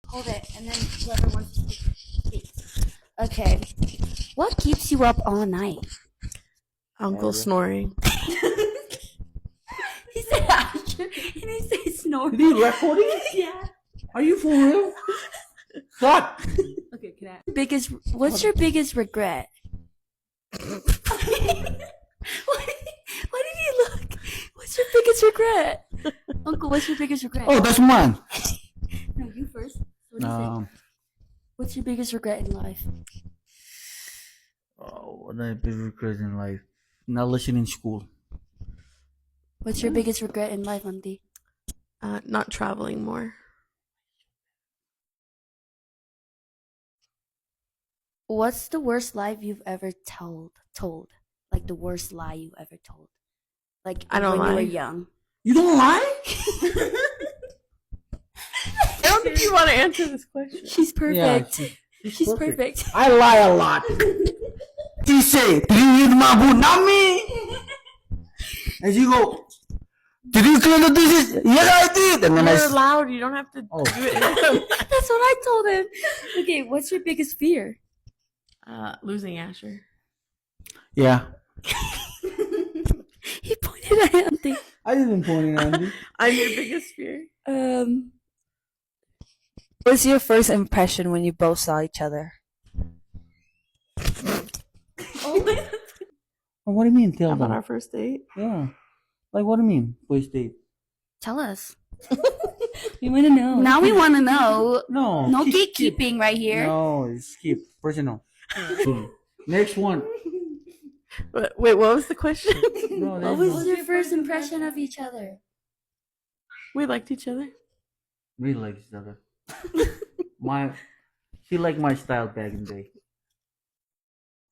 Hold it, and then whoever wants to speak. Okay. What keeps you up all night? Uncle snoring. He said Asher, and he said snoring. Did you record it? Yeah. Are you for real? Cut! Okay, what's your biggest regret? Why did you look? What's your biggest regret? Uncle, what's your biggest regret? Oh, that's mine. No, you first. What do you think? What's your biggest regret in life? Oh, what I big regret in life? Not listening in school. What's your biggest regret in life, Auntie? Not traveling more. What's the worst lie you've ever told? Like the worst lie you ever told? Like I don't when lie. you were young. You don't lie? I don't think you want to answer this question. She's perfect. Yeah, she's perfect. I lie a lot. She say, "Did you eat my food?" Not me. And she go, "Did you clean the dishes?" Yes, I did. And then You're loud. You don't have to do it. That's what I told him. Okay, what's your biggest fear? Losing Asher. Yeah. He pointed at Auntie. I didn't point it, Andy. I'm your biggest fear. What's your first impression when you both saw each other? What do you mean? Tell About them. our first date. Yeah. Like, what do you mean? First date? Tell us. We want to know. Now we want to know. No. No skip. gatekeeping right here. No, skip. Personal. Next one. Wait, what was the question? No, What was your first impression of each other? We liked each other. We like each other. She liked my style back in the day.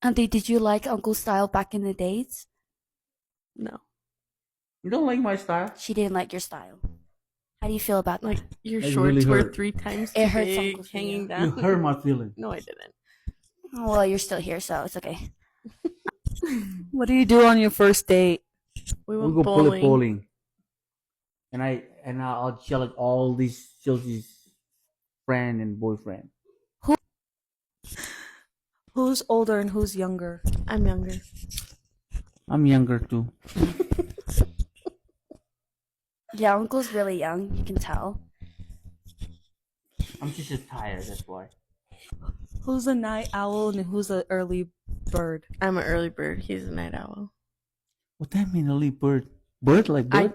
Auntie, did you like Uncle's style back in the days? No. You don't like my style? She didn't like your style. How do you feel about Like, that? your It shorts really were hurt. 3 times It too hurts big, Uncle's hanging feelings. You down. hurt my feelings. No, I didn't. Oh, well, you're still here, so it's okay. What do you do on your first date? We We went go bowling. bowling. And I'll chill like all these Chelsea's friend and boyfriend. Who's older and who's younger? I'm younger. I'm younger too. Yeah, Uncle's really young. You can tell. I'm just tired, that's why. Who's a night owl and who's an early bird? I'm an early bird. He's a night owl. What that mean, early bird? Bird like bird?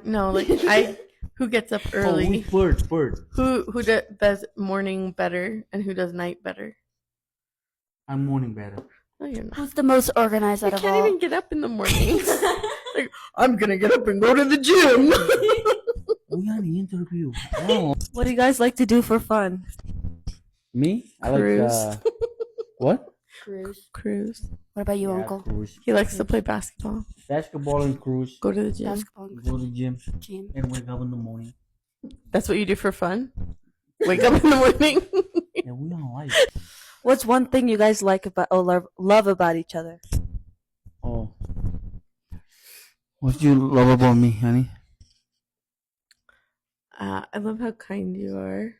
Who gets up Oh, early? which bird? Bird. Who does morning better and who does night better? I'm morning better. No, you're not. Who's the most organized You out of can't all? even get up in the morning. Like, I'm gonna get up and go to the gym. We on the interview. Oh. What do you guys like to do for fun? Me? I Cruise. like what? Cruise. What about you, Yeah, Uncle? cruise. He likes to play basketball. Basketball and cruise. Go to the gym. Basketball, Go to the gym gym. and wake up in the morning. That's what you do for fun? Wake up in the morning. Yeah, we don't like. What's one thing you guys like about or love about each other? Oh. What do you love about me, honey? I love how kind you are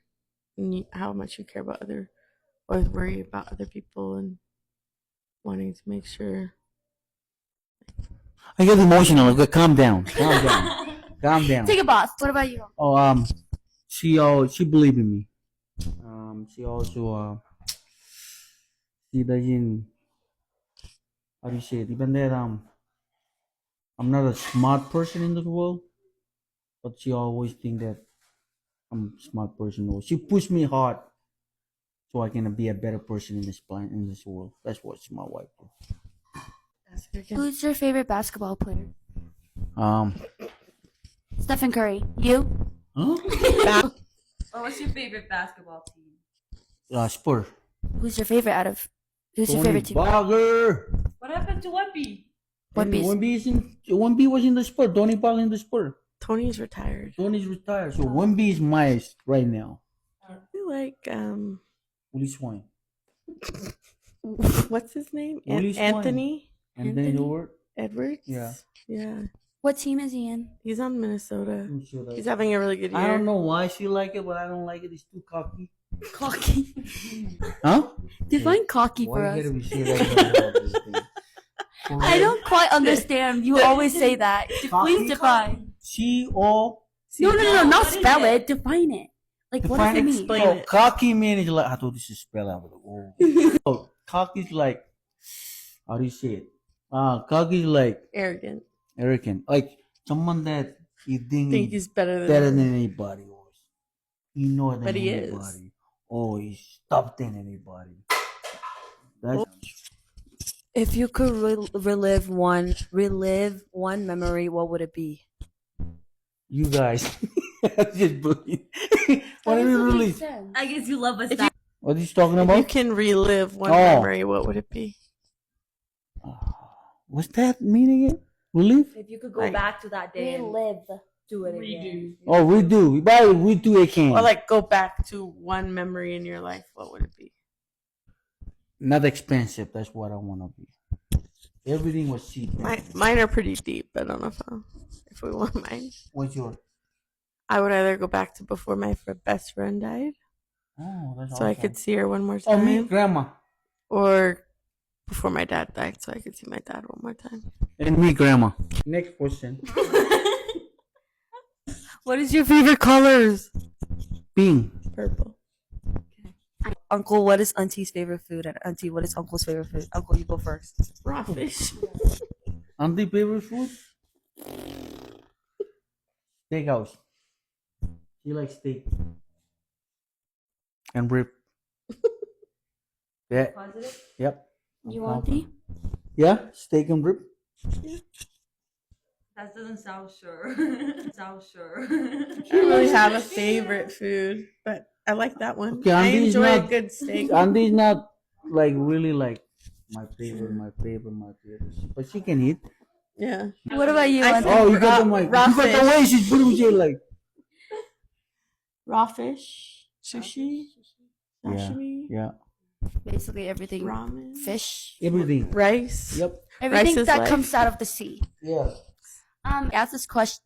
and how much you care about always worry about other people and wanting to make sure. I get emotional. Okay, calm down. Calm down. Calm down. Take a boss. What about you? Oh, she believed in me. She also she doesn't. How do you say it? Even that I'm not a smart person in the world, but she always think that I'm a smart person. Or she pushed me hard, so I can be a better person in this world. That's what my wife do. Who's your favorite basketball player? Stephen Curry. You? Huh? What's your favorite basketball team? Spur. Who's your favorite out of? Who's your favorite team? Bagger. What happened to Wemby? One Piece. One B was in the Spur. Tony Bagger in the Spur. Tony's retired. Tony's retired, so one B is my right now. We like Willie Swain. what's his name? Willie Swain. Anthony And then Howard. Edwards. Yeah. Yeah. What team is he in? He's on Minnesota. I'm sure that- He's having a really good year. I don't know why she like it, but I don't like it. It's too cocky. Cocky. Huh? Define cocky for Why us. gotta we say that about this thing? I don't quite understand. You always say that. Cocky? Please define. C-O. No. Not spell it. Define it. Like, what does it mean? Explain So, it. cocky means like, I thought this is spelled out. Oh. So, cocky is like, how do you say it? Cocky is like Arrogant. arrogant. Like, someone that you Think think he's better than better him. than anybody. Or he know than But he is. anybody. Or he's tough than anybody. That's If you could relive one memory, what would it be? you guys. Just believe. What are you really? I guess you love us. What are you talking If you about? can relive one Oh. memory, what would it be? What's that mean again? Relief? If you could go Like- back to that day and do it again. Oh, we do. But we do again. Or like go back to one memory in your life, what would it be? Not expensive. That's what I want to be. Everything was cheap. Mine are pretty deep. I don't know if we want mine. What's yours? I would either go back to before my best friend died, Oh, that's so I awesome. could see her one more Oh, time, me, grandma. or before my dad died, so I could see my dad one more time. And me, grandma. Next question. What is your favorite colors? Pink. Purple. Uncle, what is Auntie's favorite food? And Auntie, what is Uncle's favorite food? Uncle, you go first. Raw fish. Auntie favorite food? Steakhouse. She likes steak. And rib. Yeah. Yep. You want tea? Yeah, steak and rib. That doesn't sound sure. sound sure. I don't really have a favorite food, but I like that one. Okay, I Auntie's enjoy a not- good steak. Auntie's not like really like my favorite, but she can eat. Yeah. What about you, I Auntie? think Oh, you got the mic. raw You got the fish. way she's putting shit like. Raw fish, sushi, Yeah. sashimi, Yeah. Basically everything. ramen, Fish. Everything. rice. Yep. Everything is that life. comes out of the sea. Yeah.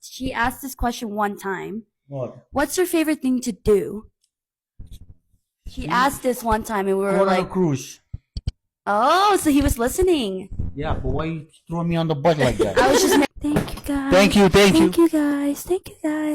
She asked this question one time. What? What's your favorite thing to do? He asked this one time and we were Go on a like, cruise. oh, so he was listening. Yeah, but why you throw me on the butt like that? I was just, thank you guys. Thank you. Thank you guys. Thank you guys.